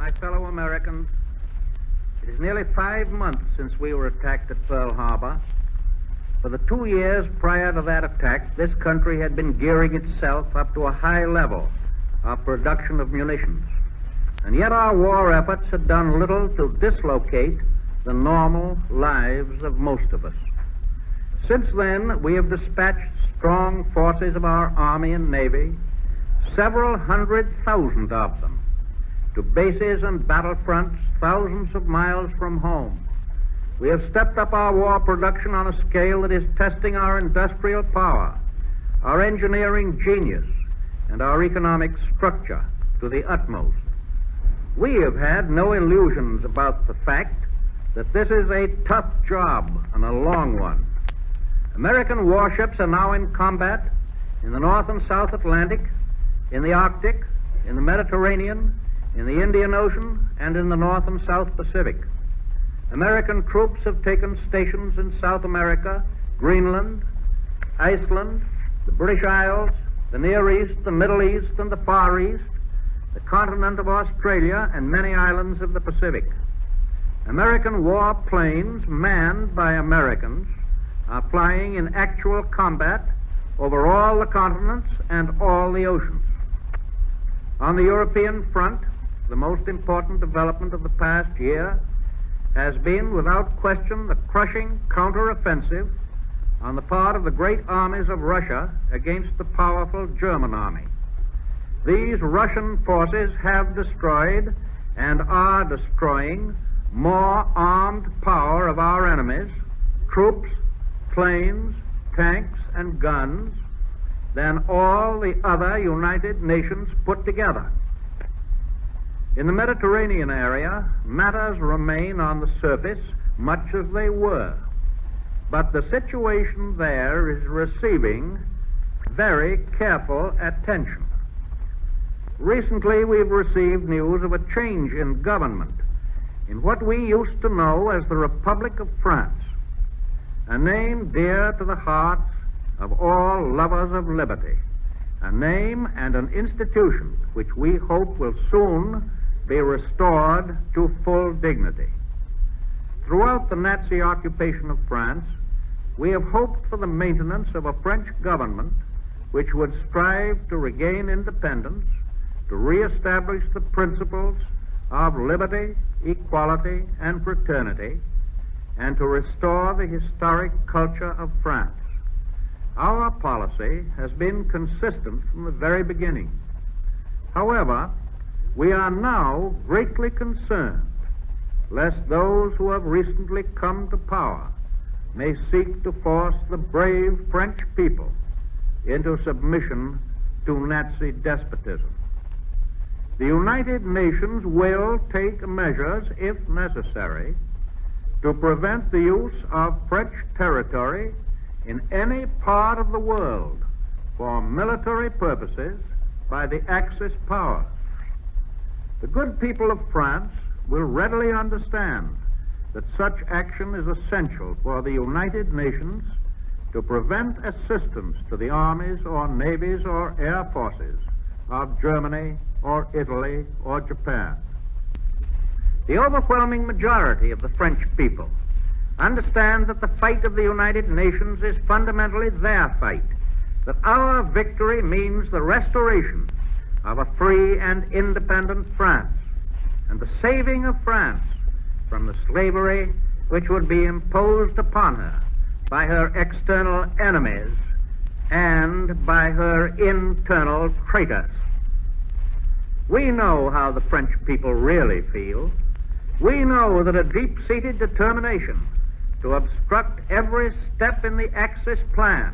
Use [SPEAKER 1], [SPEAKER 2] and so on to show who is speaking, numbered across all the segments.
[SPEAKER 1] My fellow Americans, it is nearly 5 months since we were attacked at Pearl Harbor. For the 2 years prior to that attack, this country had been gearing itself up to a high level of production of munitions. And yet our war efforts had done little to dislocate the normal lives of most of us. Since then, we have dispatched strong forces of our Army and Navy, several 100,000 of them, to bases and battlefronts thousands of miles from home. We have stepped up our war production on a scale that is testing our industrial power, our engineering genius, and our economic structure to the utmost. We have had no illusions about the fact that this is a tough job and a long one. American warships are now in combat in the North and South Atlantic, in the Arctic, in the Mediterranean, in the Indian Ocean, and in the North and South Pacific. American troops have taken stations in South America, Greenland, Iceland, the British Isles, the Near East, the Middle East, and the Far East, the continent of Australia, and many islands of the Pacific. American war planes, manned by Americans, are flying in actual combat over all the continents and all the oceans. On the European front, the most important development of the past year has been, without question, the crushing counteroffensive on the part of the great armies of Russia against the powerful German army. These Russian forces have destroyed and are destroying more armed power of our enemies, troops, planes, tanks, and guns, than all the other United Nations put together. In the Mediterranean area, matters remain on the surface much as they were, but the situation there is receiving very careful attention. Recently, we've received news of a change in government in what we used to know as the Republic of France, a name dear to the hearts of all lovers of liberty, a name and an institution which we hope will soon be restored to full dignity. Throughout the Nazi occupation of France, we have hoped for the maintenance of a French government which would strive to regain independence, to reestablish the principles of liberty, equality, and fraternity, and to restore the historic culture of France. Our policy has been consistent from the very beginning. However, we are now greatly concerned lest those who have recently come to power may seek to force the brave French people into submission to Nazi despotism. The United Nations will take measures, if necessary, to prevent the use of French territory in any part of the world for military purposes by the Axis powers. The good people of France will readily understand that such action is essential for the United Nations to prevent assistance to the armies or navies or air forces of Germany or Italy or Japan. The overwhelming majority of the French people understand that the fight of the United Nations is fundamentally their fight, that our victory means the restoration of a free and independent France, and the saving of France from the slavery which would be imposed upon her by her external enemies and by her internal traitors. We know how the French people really feel. We know that a deep-seated determination to obstruct every step in the Axis plan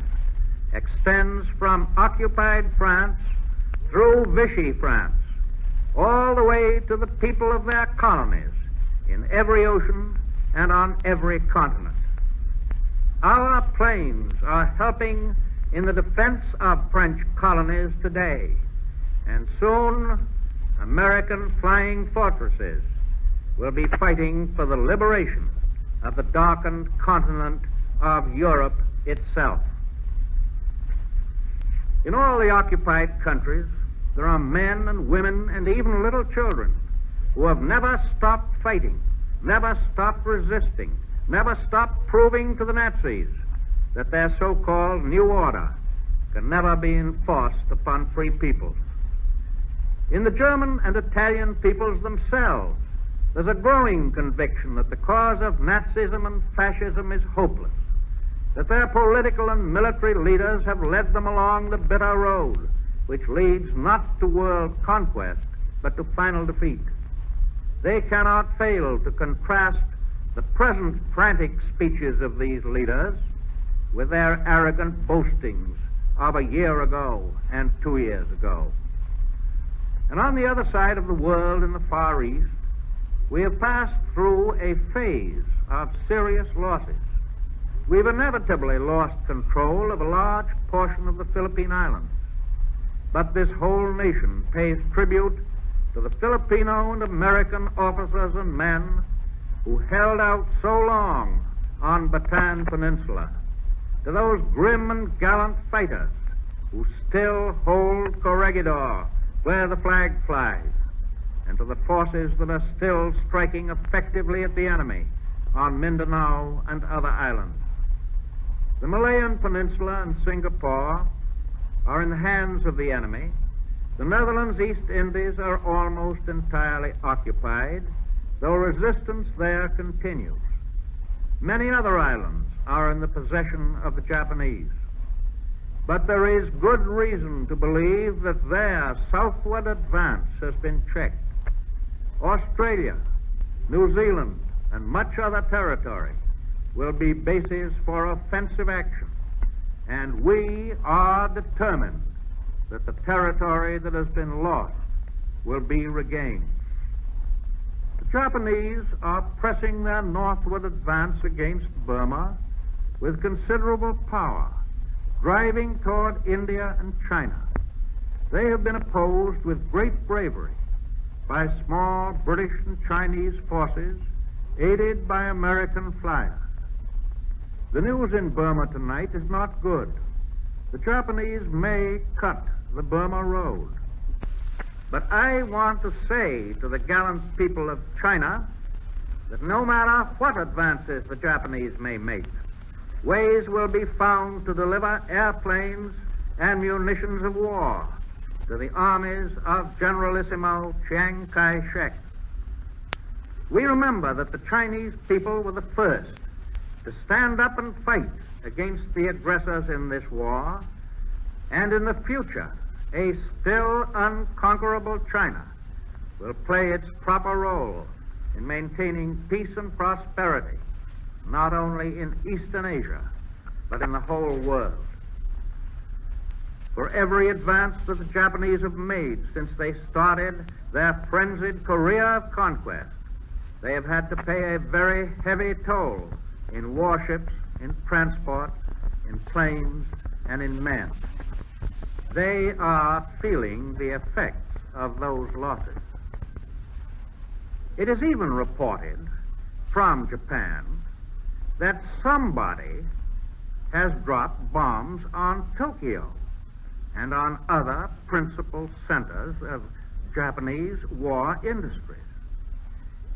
[SPEAKER 1] extends from occupied France through Vichy France, all the way to the people of their colonies in every ocean and on every continent. Our planes are helping in the defense of French colonies today, and soon American flying fortresses will be fighting for the liberation of the darkened continent of Europe itself. In all the occupied countries, there are men and women and even little children who have never stopped fighting, never stopped resisting, never stopped proving to the Nazis that their so-called new order can never be enforced upon free peoples. In the German and Italian peoples themselves, there's a growing conviction that the cause of Nazism and fascism is hopeless, that their political and military leaders have led them along the bitter road which leads not to world conquest but to final defeat. They cannot fail to contrast the present frantic speeches of these leaders with their arrogant boastings of a year ago and 2 years ago. And on the other side of the world, in the Far East, we have passed through a phase of serious losses. We've inevitably lost control of a large portion of the Philippine Islands. But this whole nation pays tribute to the Filipino and American officers and men who held out so long on Bataan Peninsula, to those grim and gallant fighters who still hold Corregidor where the flag flies, and to the forces that are still striking effectively at the enemy on Mindanao and other islands. The Malayan Peninsula and Singapore are in the hands of the enemy. The Netherlands, East Indies are almost entirely occupied, though resistance there continues. Many other islands are in the possession of the Japanese. But there is good reason to believe that their southward advance has been checked. Australia, New Zealand, and much other territory will be bases for offensive action, and we are determined that the territory that has been lost will be regained. The Japanese are pressing their northward advance against Burma with considerable power, driving toward India and China. They have been opposed with great bravery by small British and Chinese forces, aided by American flyers. The news in Burma tonight is not good. The Japanese may cut the Burma road. But I want to say to the gallant people of China that no matter what advances the Japanese may make, ways will be found to deliver airplanes and munitions of war to the armies of Generalissimo Chiang Kai-shek. We remember that the Chinese people were the first to stand up and fight against the aggressors in this war, and in the future, a still unconquerable China will play its proper role in maintaining peace and prosperity, not only in Eastern Asia, but in the whole world. For every advance that the Japanese have made since they started their frenzied career of conquest, they have had to pay a very heavy toll in warships, in transport, in planes, and in men. They are feeling the effects of those losses. It is even reported from Japan that somebody has dropped bombs on Tokyo and on other principal centers of Japanese war industries.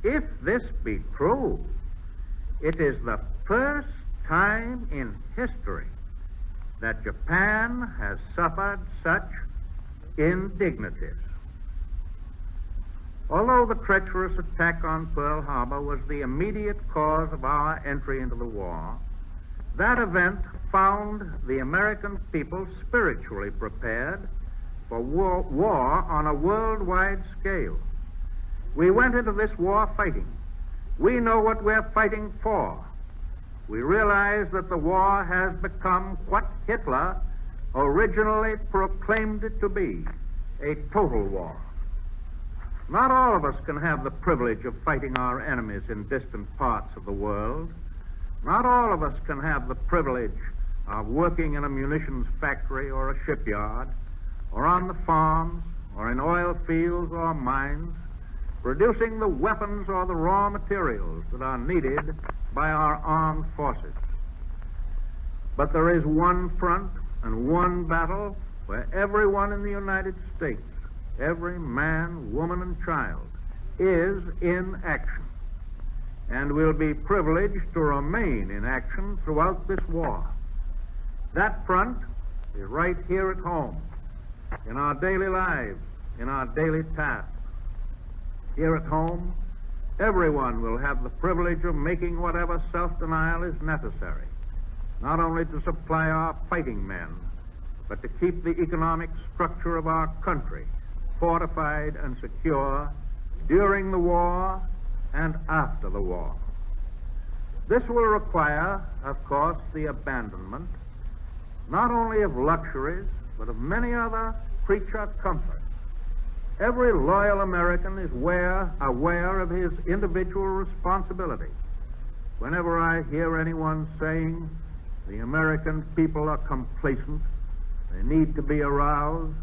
[SPEAKER 1] If this be true, it is the first time in history that Japan has suffered such indignities. Although the treacherous attack on Pearl Harbor was the immediate cause of our entry into the war, that event found the American people spiritually prepared for war on a worldwide scale. We went into this war fighting. We know what we're fighting for. We realize that the war has become what Hitler originally proclaimed it to be, a total war. Not all of us can have the privilege of fighting our enemies in distant parts of the world. Not all of us can have the privilege of working in a munitions factory or a shipyard, or on the farms, or in oil fields or mines, producing the weapons or the raw materials that are needed by our armed forces. But there is one front and one battle where everyone in the United States, every man, woman, and child, is in action and will be privileged to remain in action throughout this war. That front is right here at home, in our daily lives, in our daily tasks. Here at home, everyone will have the privilege of making whatever self-denial is necessary, not only to supply our fighting men, but to keep the economic structure of our country fortified and secure during the war and after the war. This will require, of course, the abandonment not only of luxuries, but of many other creature comforts. Every loyal American is aware of his individual responsibility. Whenever I hear anyone saying the American people are complacent, they need to be aroused,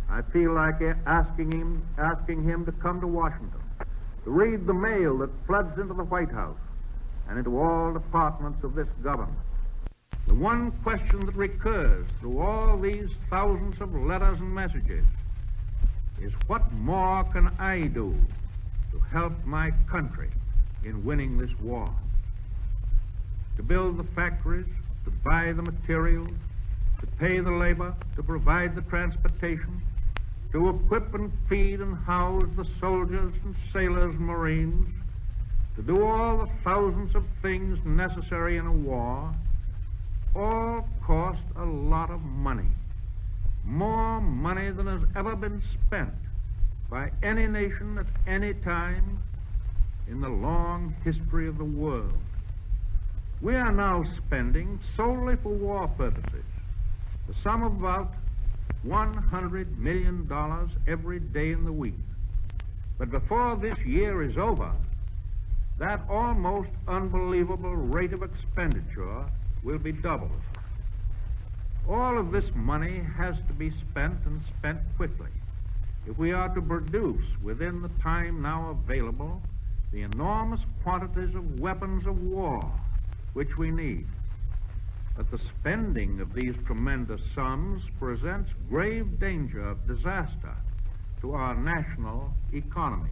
[SPEAKER 1] I feel like asking him to come to Washington, to read the mail that floods into the White House and into all departments of this government. The one question that recurs through all these thousands of letters and messages is, what more can I do to help my country in winning this war? To build the factories, to buy the materials, to pay the labor, to provide the transportation, to equip and feed and house the soldiers and sailors and Marines, to do all the thousands of things necessary in a war, all cost a lot of money. More money than has ever been spent by any nation at any time in the long history of the world. We are now spending solely for war purposes the sum of about $100 million every day in the week. But before this year is over, that almost unbelievable rate of expenditure will be doubled. All of this money has to be spent, and spent quickly, if we are to produce within the time now available the enormous quantities of weapons of war which we need. But the spending of these tremendous sums presents grave danger of disaster to our national economy.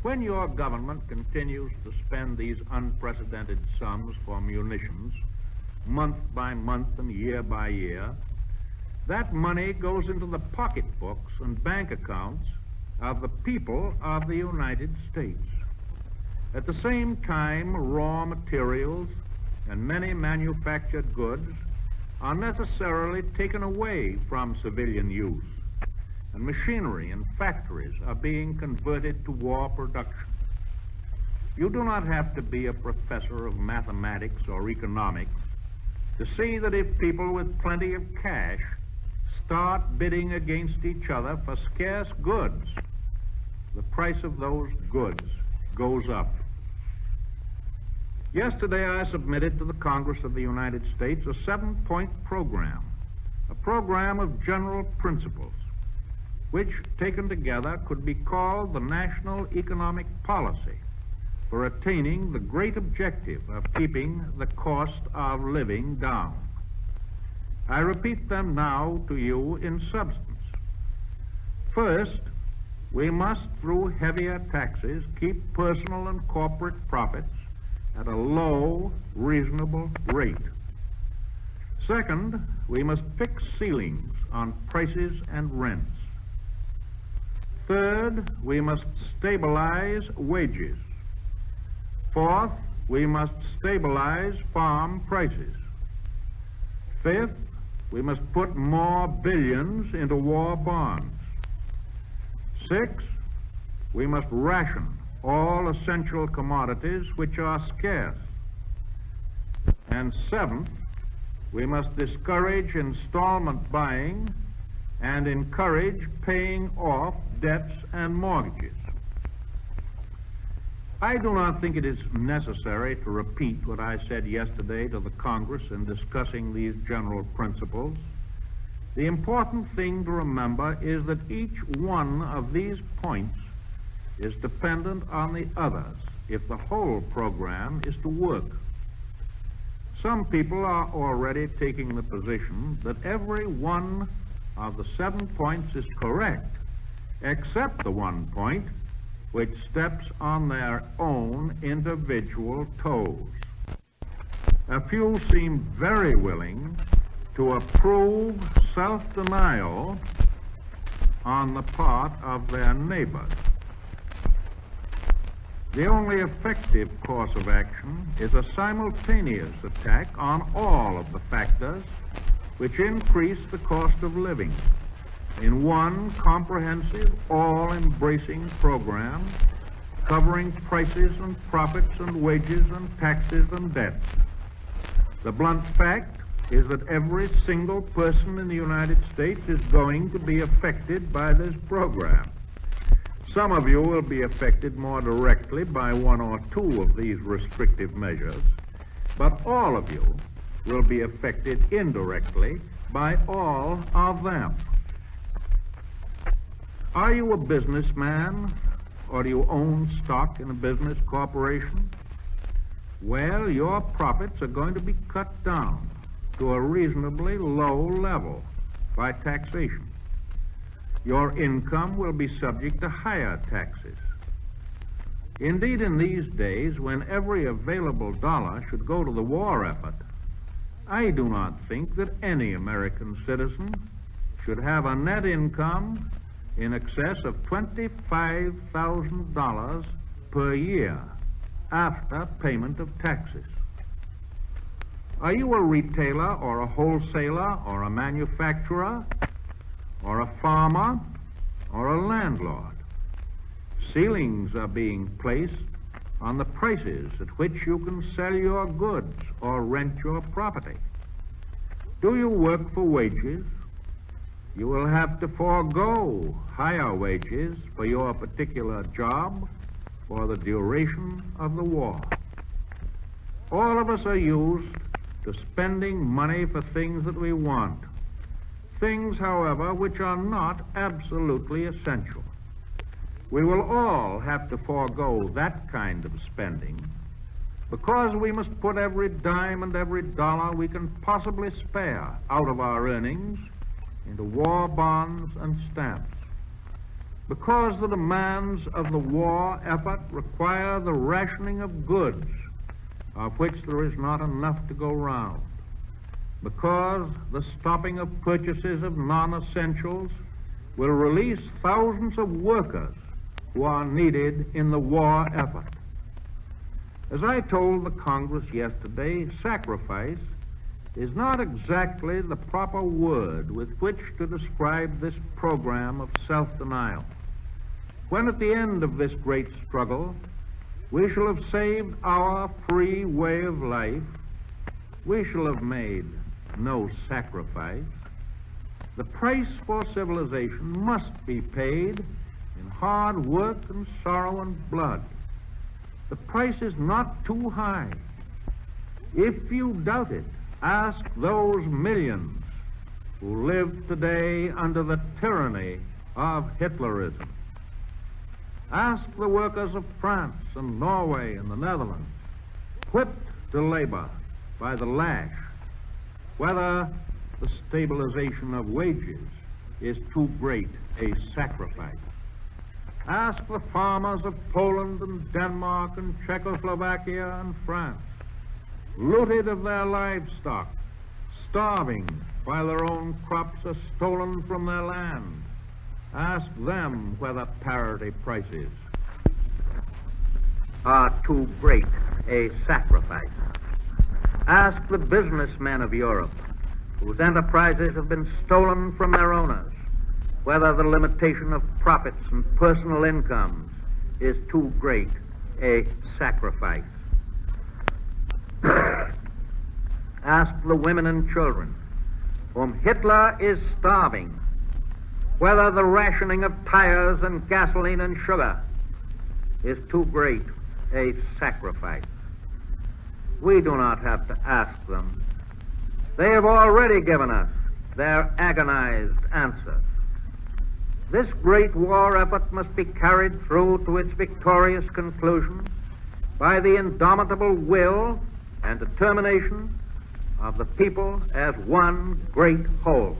[SPEAKER 1] When your government continues to spend these unprecedented sums for munitions, month by month and year by year, that money goes into the pocketbooks and bank accounts of the people of the United States. At the same time, raw materials and many manufactured goods are necessarily taken away from civilian use, and machinery and factories are being converted to war production. You do not have to be a professor of mathematics or economics to see that if people with plenty of cash start bidding against each other for scarce goods, the price of those goods goes up. Yesterday, I submitted to the Congress of the United States a 7-point program, a program of general principles, which, taken together, could be called the national economic policy for attaining the great objective of keeping the cost of living down. I repeat them now to you in substance. First, we must, through heavier taxes, keep personal and corporate profits at a low, reasonable rate. Second, we must fix ceilings on prices and rents. Third, we must stabilize wages. Fourth, we must stabilize farm prices. Fifth, we must put more billions into war bonds. Sixth, we must ration all essential commodities which are scarce. And seventh, we must discourage installment buying and encourage paying off debts and mortgages. I do not think it is necessary to repeat what I said yesterday to the Congress in discussing these general principles. The important thing to remember is that each one of these points is dependent on the others if the whole program is to work. Some people are already taking the position that every one of the 7 points is correct
[SPEAKER 2] except the one point which steps on their own individual toes. A few seem very willing to approve self-denial on the part of their neighbors. The only effective course of action is a simultaneous attack on all of the factors which increase the cost of living in one comprehensive, all-embracing program covering prices and profits and wages and taxes and debts. The blunt fact is that every single person in the United States is going to be affected by this program. Some of you will be affected more directly by one or two of these restrictive measures, but all of you will be affected indirectly by all of them. Are you a businessman, or do you own stock in a business corporation? Well, your profits are going to be cut down to a reasonably low level by taxation. Your income will be subject to higher taxes. Indeed, in these days, when every available dollar should go to the war effort, I do not think that any American citizen should have a net income in excess of $25,000 per year after payment of taxes. Are you a retailer or a wholesaler or a manufacturer or a farmer or a landlord? Ceilings are being placed on the prices at which you can sell your goods or rent your property. Do you work for wages? You will have to forego higher wages for your particular job for the duration of the war. All of us are used to spending money for things that we want. Things, however, which are not absolutely essential. We will all have to forego that kind of spending because we must put every dime and every dollar we can possibly spare out of our earnings into war bonds and stamps. Because the demands of the war effort require the rationing of goods, of which there is not enough to go round. Because the stopping of purchases of non-essentials will release thousands of workers who are needed in the war effort. As I told the Congress yesterday, sacrifice is not exactly the proper word with which to describe this program of self-denial. When at the end of this great struggle, we shall have saved our free way of life, we shall have made no sacrifice. The price for civilization must be paid in hard work and sorrow and blood. The price is not too high. If you doubt it, ask those millions who live today under the tyranny of Hitlerism. Ask the workers of France and Norway and the Netherlands, whipped to labor by the lash, whether the stabilization of wages is too great a sacrifice. Ask the farmers of Poland and Denmark and Czechoslovakia and France, looted of their livestock, starving while their own crops are stolen from their land. Ask them whether parity prices are too great a sacrifice. Ask the businessmen of Europe, whose enterprises have been stolen from their owners, whether the limitation of profits and personal incomes is too great a sacrifice. Ask the women and children whom Hitler is starving, whether the rationing of tires and gasoline and sugar is too great a sacrifice. We do not have to ask them. They have already given us their agonized answers. This great war effort must be carried through to its victorious conclusion by the indomitable will and determination of the people as one great whole.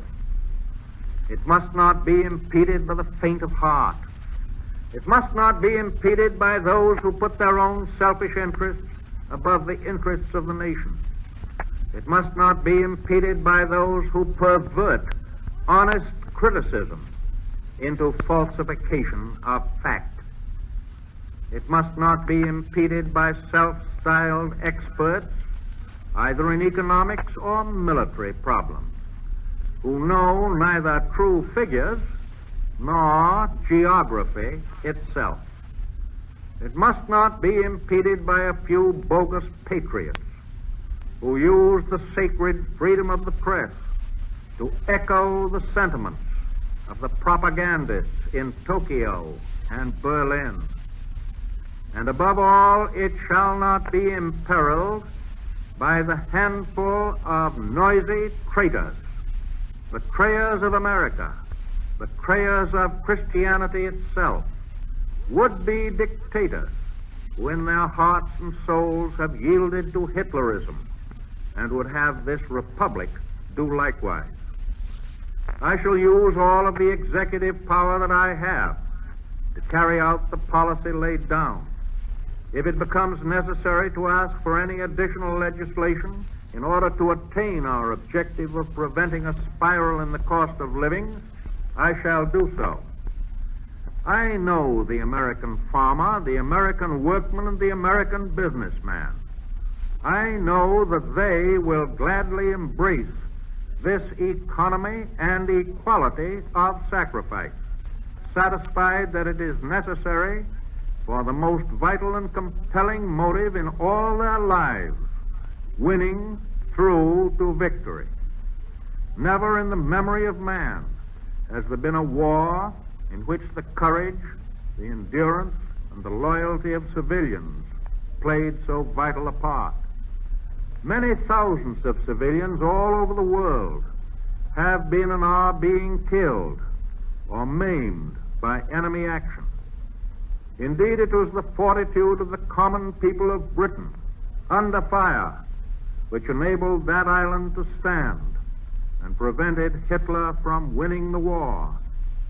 [SPEAKER 1] It must not be impeded by the faint of heart. It must not be impeded by those who put their own selfish interests above the interests of the nation. It must not be impeded by those who pervert honest criticism into falsification of fact. It must not be impeded by self-styled experts, either in economics or military problems, who know neither true figures nor geography itself. It must not be impeded by a few bogus patriots who use the sacred freedom of the press to echo the sentiments of the propagandists in Tokyo and Berlin. And above all, it shall not be imperiled by the handful of noisy traitors, betrayers of America, betrayers of Christianity itself, would-be dictators who in their hearts and souls have yielded to Hitlerism and would have this republic do likewise. I shall use all of the executive power that I have to carry out the policy laid down. If it becomes necessary to ask for any additional legislation in order to attain our objective of preventing a spiral in the cost of living, I shall do so. I know the American farmer, the American workman, and the American businessman. I know that they will gladly embrace this economy and equality of sacrifice, satisfied that it is necessary for the most vital and compelling motive in all their lives, winning through to victory. Never in the memory of man has there been a war in which the courage, the endurance, and the loyalty of civilians played so vital a part. Many thousands of civilians all over the world have been and are being killed or maimed by enemy action. Indeed, it was the fortitude of the common people of Britain under fire which enabled that island to stand and prevented Hitler from winning the war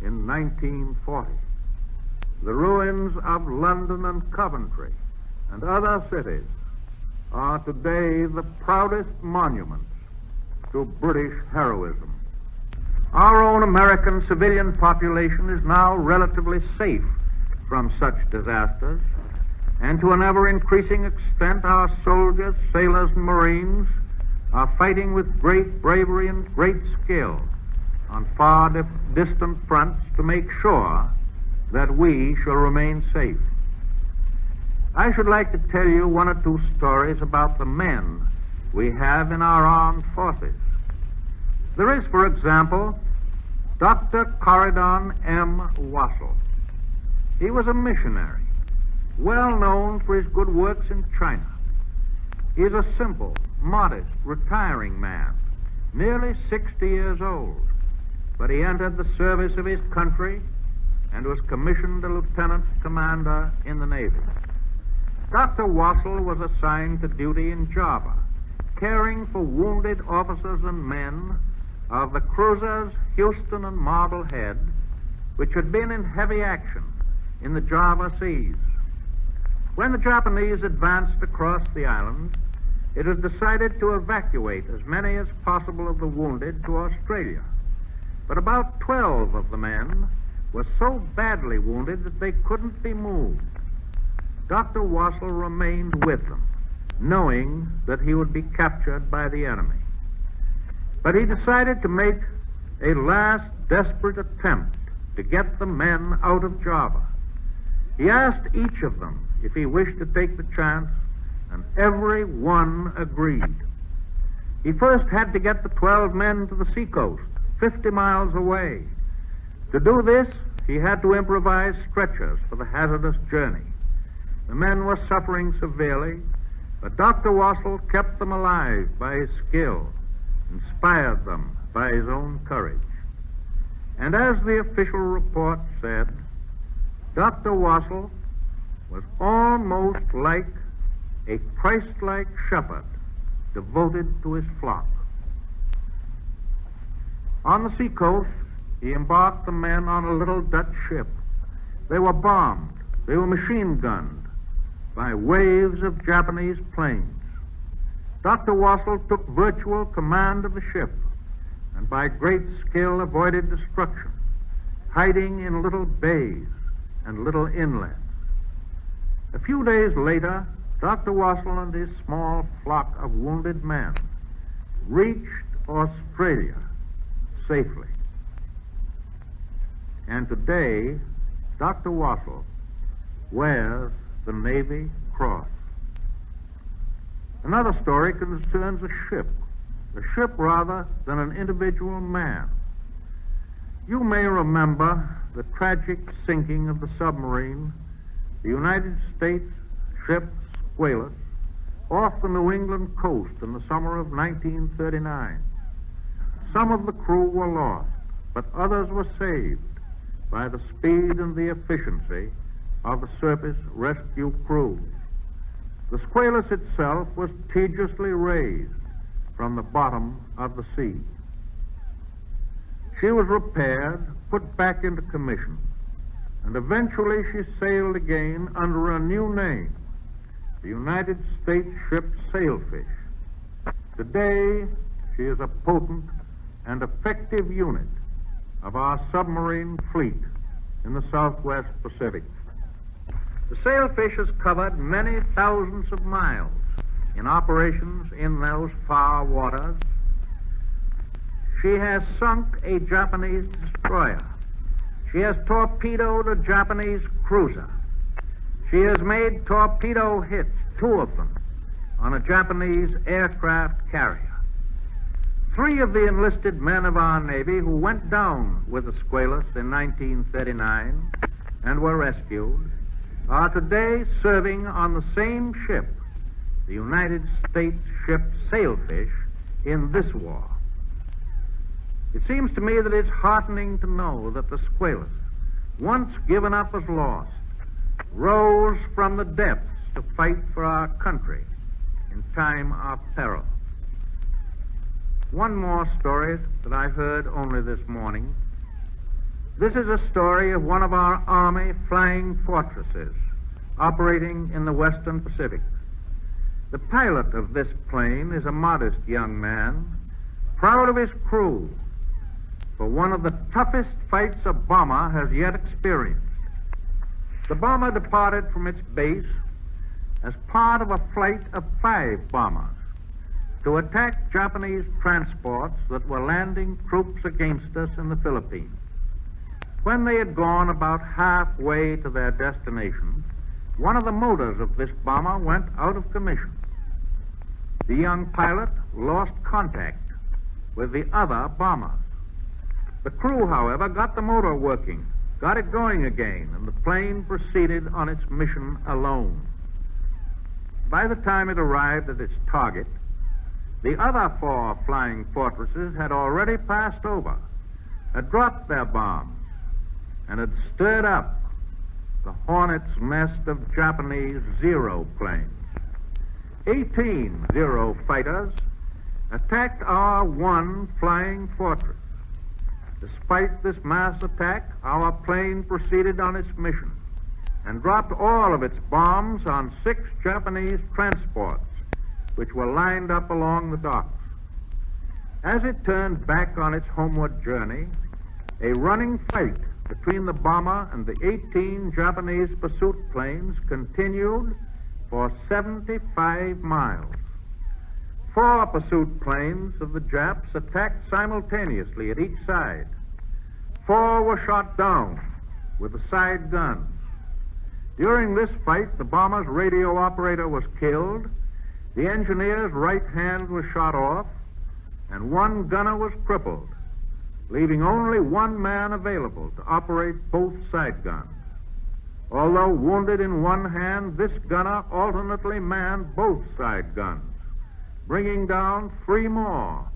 [SPEAKER 1] in 1940. The ruins of London and Coventry and other cities are today the proudest monuments to British heroism. Our own American civilian population is now relatively safe from such disasters, and to an ever-increasing extent our soldiers, sailors, and Marines are fighting with great bravery and great skill on far distant fronts to make sure that we shall remain safe. I should like to tell you one or two stories about the men we have in our armed forces. There is, for example, Dr. Corridon M. Wassell. He was a missionary, well known for his good works in China. He is a simple, modest, retiring man, nearly 60 years old, but he entered the service of his country and was commissioned a lieutenant commander in the Navy. Dr. Wassell was assigned to duty in Java, caring for wounded officers and men of the cruisers Houston and Marblehead, which had been in heavy action in the Java Seas. When the Japanese advanced across the island, it was decided to evacuate as many as possible of the wounded to Australia. But about 12 of the men were so badly wounded that they couldn't be moved. Dr. Wassell remained with them, knowing that he would be captured by the enemy. But he decided to make a last desperate attempt to get the men out of Java. He asked each of them if he wished to take the chance, and every one agreed. He first had to get the 12 men to the seacoast, 50 miles away. To do this, he had to improvise stretchers for the hazardous journey. The men were suffering severely, but Dr. Wassell kept them alive by his skill, inspired them by his own courage. And as the official report said, Dr. Wassell was almost like a Christ-like shepherd devoted to his flock. On the seacoast,
[SPEAKER 2] he embarked the men on a little Dutch ship. They were bombed. They were machine gunned by waves of Japanese planes. Dr. Wassell took virtual command of the ship and by great skill avoided destruction, hiding in little bays and little inlets. A few days later, Dr. Wassell and his small flock of wounded men reached Australia safely. And today, Dr. Wassell wears the Navy Cross. Another story concerns a ship rather than an individual man. You may remember the tragic sinking of the submarine, the United States ship Squalus, off the New England coast in the summer of 1939. Some of the crew were lost, but others were saved by the speed and the efficiency of the surface rescue crews. The Squalus itself was tediously raised from the bottom of the sea. She was repaired, put back into commission, and eventually she sailed again under a new name, the United States ship Sailfish. Today, she is a potent and effective unit of our submarine fleet in the Southwest Pacific.
[SPEAKER 1] The Sailfish has covered many thousands of miles in operations in those far waters. She has sunk a Japanese destroyer. She has torpedoed a Japanese cruiser. She has made torpedo hits, 2 of them, on a Japanese aircraft carrier. 3 of the enlisted men of our Navy who went down with the Squalus in 1939 and were rescued are today serving on the same ship, the United States ship Sailfish, in this war. It seems to me that it's heartening to know that the Squalus, once given up as lost, rose from the depths to fight for our country in time of peril. One more story that I heard only this morning. This is a story of one of our Army flying fortresses operating in the Western Pacific. The pilot of this plane is a modest young man, proud of his crew, for one of the toughest fights a bomber has yet experienced. The bomber departed from its base as part of a flight of 5 bombers to attack Japanese transports that were landing troops against us in the Philippines. When they had gone about halfway to their destination, one of the motors of this bomber went out of commission. The young pilot lost contact with the other bombers. The crew, however, got the motor working, got it going again, and the plane proceeded on its mission alone. By the time it arrived at its target, the other 4 flying fortresses had already passed over, had dropped their bombs, and had stirred up the hornet's nest of Japanese Zero planes. 18 Zero fighters attacked our 1 flying fortress. Despite this mass attack, our plane proceeded on its mission and dropped all of its bombs on 6 Japanese transports which were lined up along the docks. As it turned back on its homeward journey, a running fight between the bomber and the 18 Japanese pursuit planes continued for 75 miles. 4 pursuit planes of the Japs attacked simultaneously at each side. 4 were shot down with the side guns. During this fight, the bomber's radio operator was killed, the engineer's right hand was shot off, and 1 gunner was crippled, leaving only 1 man available to operate both side guns. Although wounded in 1 hand, this gunner alternately manned both side guns, bringing down 3 more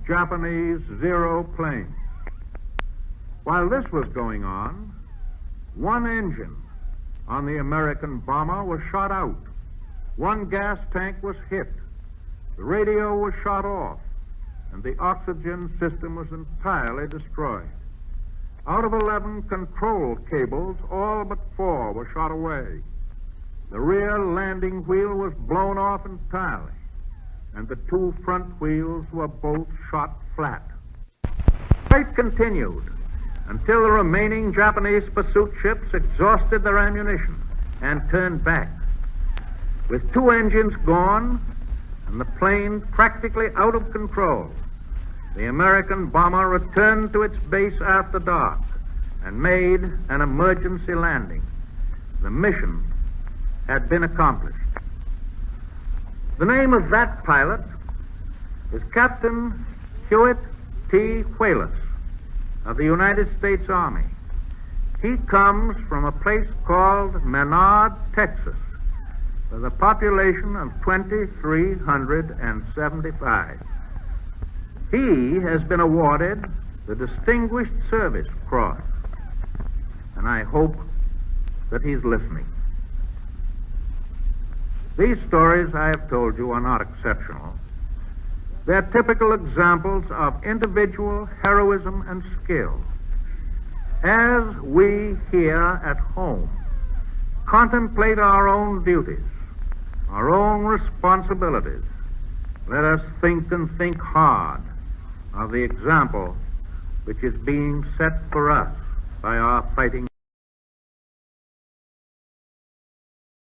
[SPEAKER 1] Japanese Zero planes. While this was going on, 1 engine on the American bomber was shot out. 1 gas tank was hit. The radio was shot off, and the oxygen system was entirely destroyed.
[SPEAKER 2] Out of 11 control cables, all but 4 were shot away. The rear landing wheel was blown off entirely, and the 2 front wheels were both shot flat. The fight continued until the remaining Japanese pursuit ships exhausted their ammunition and turned back. With 2 engines gone and the plane practically out of control, the American bomber returned to its base after dark and made an emergency landing. The mission had been accomplished. The name of that pilot is Captain Hewitt T. Whalis of the United States Army. He comes from a place called Menard, Texas, with a population of 2,375. He has been awarded the Distinguished Service Cross, and I hope that he's listening. These stories I have told you are not exceptional. They're typical examples of individual heroism and skill. As we here at home contemplate our own duties, our own responsibilities, let us think and think hard of the example which is being set for us by our fighting